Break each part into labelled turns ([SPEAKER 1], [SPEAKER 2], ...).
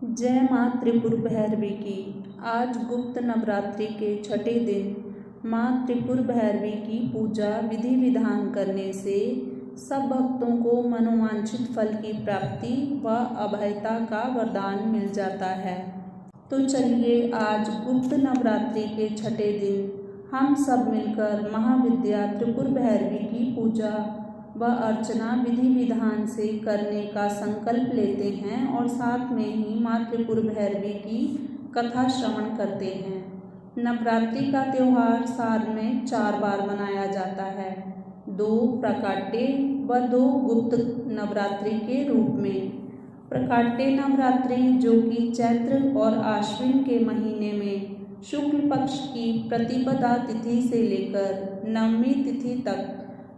[SPEAKER 1] जय माँ त्रिपुर भैरवी की। आज गुप्त नवरात्रि के छठे दिन माँ त्रिपुर भैरवी की पूजा विधि विधान करने से सब भक्तों को मनोवांछित फल की प्राप्ति व अभयता का वरदान मिल जाता है। तो चलिए आज गुप्त नवरात्रि के छठे दिन हम सब मिलकर महाविद्या त्रिपुर भैरवी की पूजा व अर्चना विधि विधान से करने का संकल्प लेते हैं और साथ में ही माँ त्रिपुर भैरवी की कथा श्रवण करते हैं। नवरात्रि का त्यौहार साल में 4 बार मनाया जाता है, 2 प्रकाट्य व 2 गुप्त नवरात्रि के रूप में। प्रकाट्य नवरात्रि जो कि चैत्र और आश्विन के महीने में शुक्ल पक्ष की प्रतिपदा तिथि से लेकर नवमी तिथि तक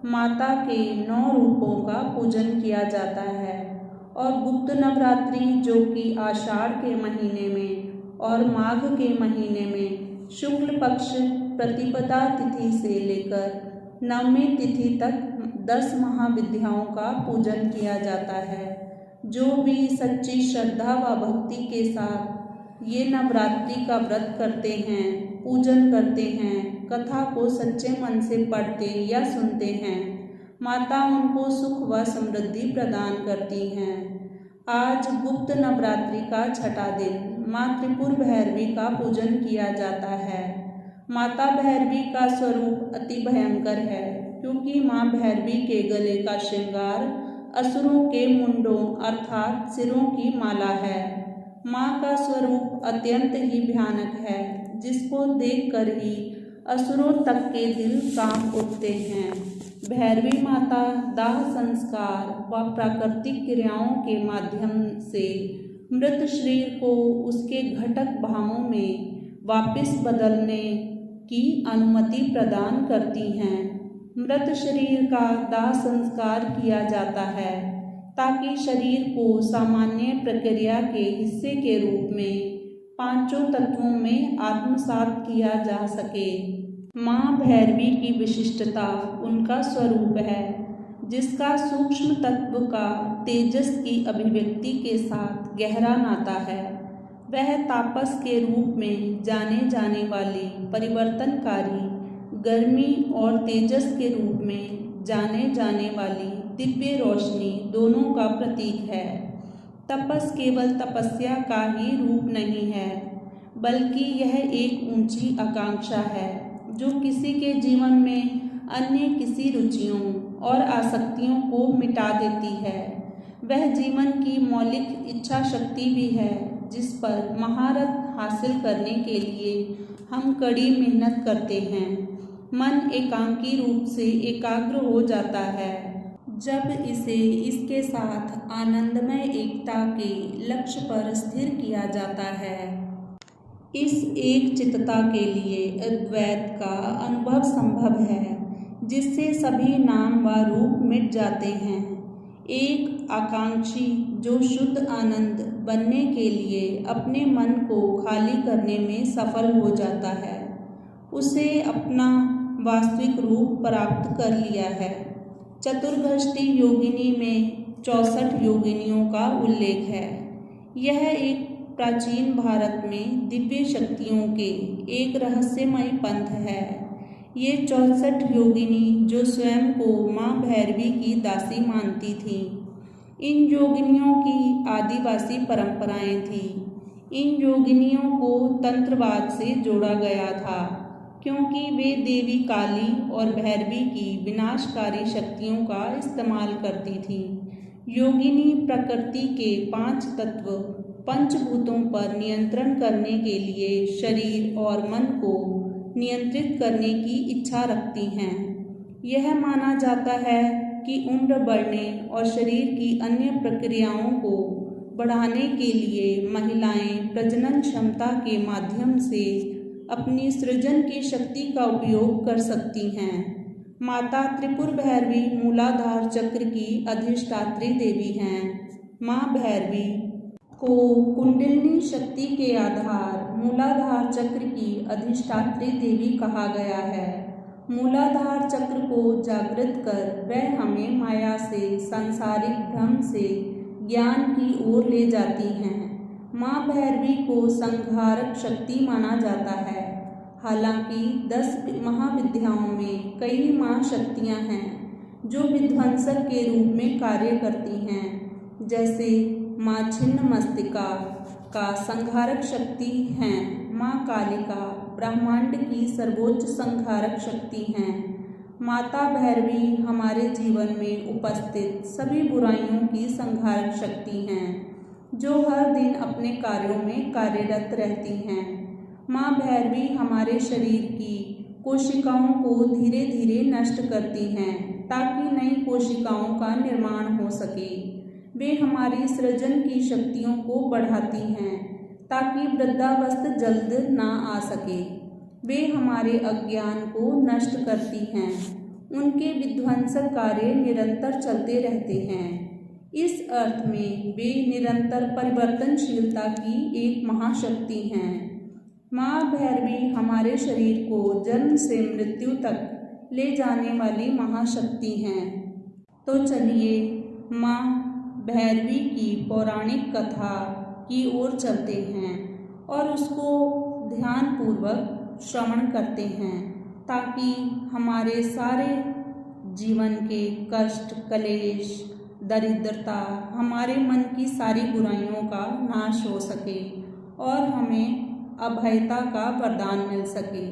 [SPEAKER 1] माता के 9 रूपों का पूजन किया जाता है, और गुप्त नवरात्रि जो कि आषाढ़ के महीने में और माघ के महीने में शुक्ल पक्ष प्रतिपदा तिथि से लेकर नवमी तिथि तक 10 महाविद्याओं का पूजन किया जाता है। जो भी सच्ची श्रद्धा व भक्ति के साथ ये नवरात्रि का व्रत करते हैं, पूजन करते हैं, कथा को सच्चे मन से पढ़ते या सुनते हैं, माता उनको सुख व समृद्धि प्रदान करती हैं। आज गुप्त नवरात्रि का छठा दिन माँ त्रिपुर भैरवी का पूजन किया जाता है। माता भैरवी का स्वरूप अति भयंकर है, क्योंकि माँ भैरवी के गले का श्रृंगार असुरों के मुंडों अर्थात सिरों की माला है। माँ का स्वरूप अत्यंत ही भयानक है, जिसको देखकर ही असुरों तक के दिल कांप उठते हैं। भैरवी माता दाह संस्कार व प्राकृतिक क्रियाओं के माध्यम से मृत शरीर को उसके घटक भावों में वापस बदलने की अनुमति प्रदान करती हैं। मृत शरीर का दाह संस्कार किया जाता है ताकि शरीर को सामान्य प्रक्रिया के हिस्से के रूप में 5 तत्वों में आत्मसात किया जा सके। माँ भैरवी की विशिष्टता उनका स्वरूप है, जिसका सूक्ष्म तत्व का तेजस की अभिव्यक्ति के साथ गहरा नाता है। वह तापस के रूप में जाने जाने वाली परिवर्तनकारी, गर्मी और तेजस के रूप में जाने जाने वाली दिव्य रोशनी दोनों का प्रतीक है। तपस केवल तपस्या का ही रूप नहीं है, बल्कि यह एक ऊंची आकांक्षा है जो किसी के जीवन में अन्य किसी रुचियों और आसक्तियों को मिटा देती है। वह जीवन की मौलिक इच्छा शक्ति भी है, जिस पर महारत हासिल करने के लिए हम कड़ी मेहनत करते हैं। मन एकांकी रूप से एकाग्र हो जाता है जब इसे इसके साथ आनंदमय एकता के लक्ष्य पर स्थिर किया जाता है। इस एक चित्तता के लिए अद्वैत का अनुभव संभव है, जिससे सभी नाम व रूप मिट जाते हैं। एक आकांक्षी जो शुद्ध आनंद बनने के लिए अपने मन को खाली करने में सफल हो जाता है, उसे अपना वास्तविक रूप प्राप्त कर लिया है। चतुर्भष्टि योगिनी में 64 योगिनियों का उल्लेख है। यह एक प्राचीन भारत में दिव्य शक्तियों के एक रहस्यमय पंथ है। ये 64 योगिनी जो स्वयं को माँ भैरवी की दासी मानती थीं। इन योगिनियों की आदिवासी परंपराएं थीं। इन योगिनियों को तंत्रवाद से जोड़ा गया था, क्योंकि वे देवी काली और भैरवी की विनाशकारी शक्तियों का इस्तेमाल करती थीं। योगिनी प्रकृति के 5 तत्व पंचभूतों पर नियंत्रण करने के लिए शरीर और मन को नियंत्रित करने की इच्छा रखती हैं। यह माना जाता है कि उम्र बढ़ने और शरीर की अन्य प्रक्रियाओं को बढ़ाने के लिए महिलाएं प्रजनन क्षमता के माध्यम से अपनी सृजन की शक्ति का उपयोग कर सकती हैं। माता त्रिपुर भैरवी मूलाधार चक्र की अधिष्ठात्री देवी हैं। माँ भैरवी को कुंडलिनी शक्ति के आधार मूलाधार चक्र की अधिष्ठात्री देवी कहा गया है। मूलाधार चक्र को जागृत कर वह हमें माया से, सांसारिक भ्रम से ज्ञान की ओर ले जाती हैं। माँ भैरवी को संहारक शक्ति माना जाता है। हालांकि 10 महाविद्याओं में कई माँ शक्तियाँ हैं जो विध्वंसक के रूप में कार्य करती हैं, जैसे माँ छिन्नमस्तिका का संहारक शक्ति हैं, माँ कालिका ब्रह्मांड की सर्वोच्च संहारक शक्ति हैं। माता भैरवी हमारे जीवन में उपस्थित सभी बुराइयों की संहारक शक्ति हैं, जो हर दिन अपने कार्यों में कार्यरत रहती हैं। माँ भैरवी हमारे शरीर की कोशिकाओं को धीरे धीरे नष्ट करती हैं ताकि नई कोशिकाओं का निर्माण हो सके। वे हमारी सृजन की शक्तियों को बढ़ाती हैं ताकि वृद्धावस्था जल्द ना आ सके। वे हमारे अज्ञान को नष्ट करती हैं। उनके विध्वंसक कार्य निरंतर चलते रहते हैं। इस अर्थ में वे निरंतर परिवर्तनशीलता की एक महाशक्ति हैं। माँ भैरवी हमारे शरीर को जन्म से मृत्यु तक ले जाने वाली महाशक्ति हैं। तो चलिए माँ भैरवी की पौराणिक कथा की ओर चलते हैं और उसको ध्यानपूर्वक श्रवण करते हैं ताकि हमारे सारे जीवन के कष्ट, क्लेश, दरिद्रता, हमारे मन की सारी बुराइयों का नाश हो सके और हमें अभयता का वरदान मिल सके।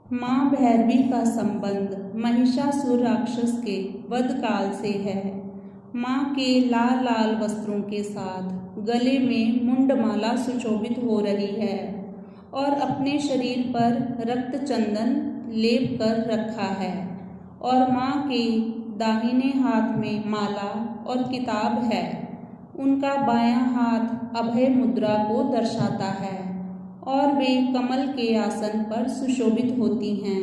[SPEAKER 1] माँ भैरवी का संबंध महिषासुर राक्षस के वध काल से है। माँ के लाल लाल वस्त्रों के साथ गले में मुंडमाला सुशोभित हो रही है और अपने शरीर पर रक्त चंदन लेप कर रखा है और माँ के दाहिने हाथ में माला और किताब है। उनका बायां हाथ अभय मुद्रा को दर्शाता है और वे कमल के आसन पर सुशोभित होती हैं।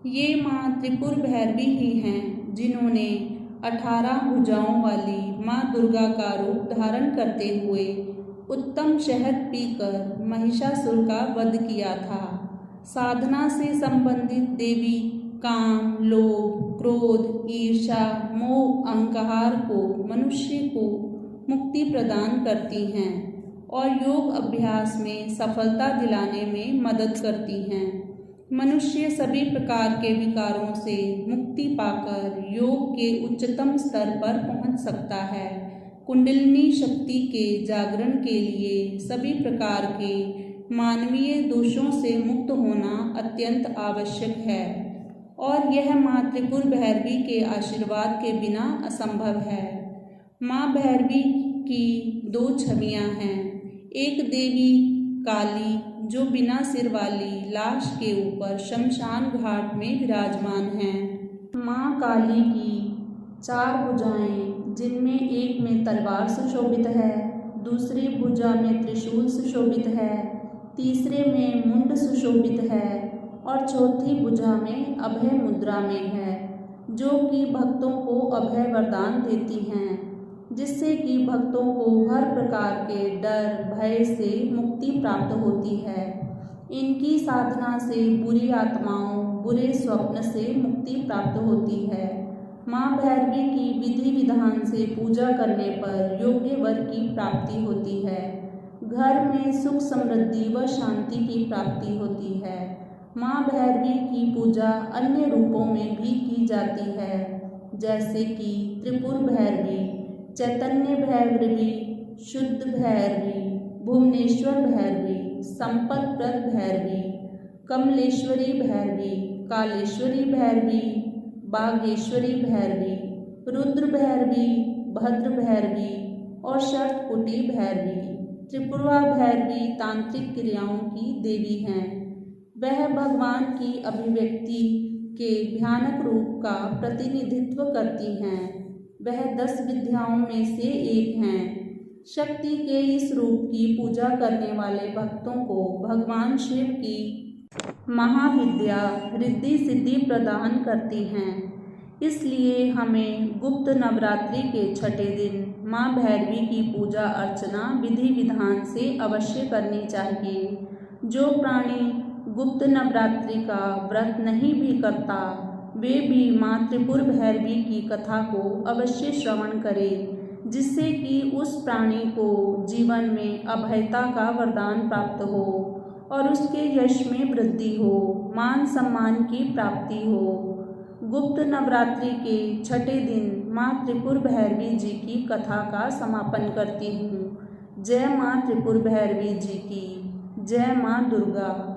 [SPEAKER 1] ये माँ त्रिपुर भैरवी ही हैं जिन्होंने 18 भुजाओं वाली माँ दुर्गा का रूप धारण करते हुए उत्तम शहद पीकर महिषासुर का वध किया था। साधना से संबंधित देवी काम, लोभ, क्रोध, ईर्ष्या, मोह, अहंकार को मनुष्य को मुक्ति प्रदान करती हैं और योग अभ्यास में सफलता दिलाने में मदद करती हैं। मनुष्य सभी प्रकार के विकारों से मुक्ति पाकर योग के उच्चतम स्तर पर पहुंच सकता है। कुंडलिनी शक्ति के जागरण के लिए सभी प्रकार के मानवीय दोषों से मुक्त होना अत्यंत आवश्यक है और यह माँ त्रिपुर भैरवी के आशीर्वाद के बिना असंभव है। माँ भैरवी की 2 छवियाँ हैं। एक देवी काली जो बिना सिर वाली लाश के ऊपर शमशान घाट में विराजमान हैं। माँ काली की 4 भुजाएं जिनमें एक में तलवार सुशोभित है, दूसरी भुजा में त्रिशूल सुशोभित है, तीसरे में मुंड सुशोभित है और चौथी भुजा में अभय मुद्रा में है, जो कि भक्तों को अभय वरदान देती हैं, जिससे कि भक्तों को हर प्रकार के डर भय से मुक्ति प्राप्त होती है। इनकी साधना से बुरी आत्माओं, बुरे स्वप्न से मुक्ति प्राप्त होती है। माँ भैरवी की विधि विधान से पूजा करने पर योग्य वर की प्राप्ति होती है। घर में सुख समृद्धि व शांति की प्राप्ति होती है। माँ भैरवी की पूजा अन्य रूपों में भी की जाती है, जैसे कि त्रिपुर भैरवी, चैतन्य भैरवी, शुद्ध भैरवी, भुवनेश्वर भैरवी, संपतप्रद भैरवी, कमलेश्वरी भैरवी, कालेश्वरी भैरवी, बागेश्वरी भैरवी, रुद्र भैरवी, भद्र भैरवी और शर्तकुटी भैरवी। त्रिपुरा भैरवी तांत्रिक क्रियाओं की देवी हैं। वह भगवान की अभिव्यक्ति के भयानक रूप का प्रतिनिधित्व करती हैं। वह 10 विद्याओं में से एक हैं। शक्ति के इस रूप की पूजा करने वाले भक्तों को भगवान शिव की महाविद्या रिद्धि सिद्धि प्रदान करती हैं। इसलिए हमें गुप्त नवरात्रि के 6ठे दिन माँ भैरवी की पूजा अर्चना विधि विधान से अवश्य करनी चाहिए। जो प्राणी गुप्त नवरात्रि का व्रत नहीं भी करता, वे भी माँ त्रिपुर भैरवी की कथा को अवश्य श्रवण करें, जिससे कि उस प्राणी को जीवन में अभयता का वरदान प्राप्त हो और उसके यश में वृद्धि हो, मान सम्मान की प्राप्ति हो। गुप्त नवरात्रि के छठे दिन माँ त्रिपुर भैरवी जी की कथा का समापन करती हूँ। जय माँ त्रिपुर भैरवी जी की, जय माँ दुर्गा।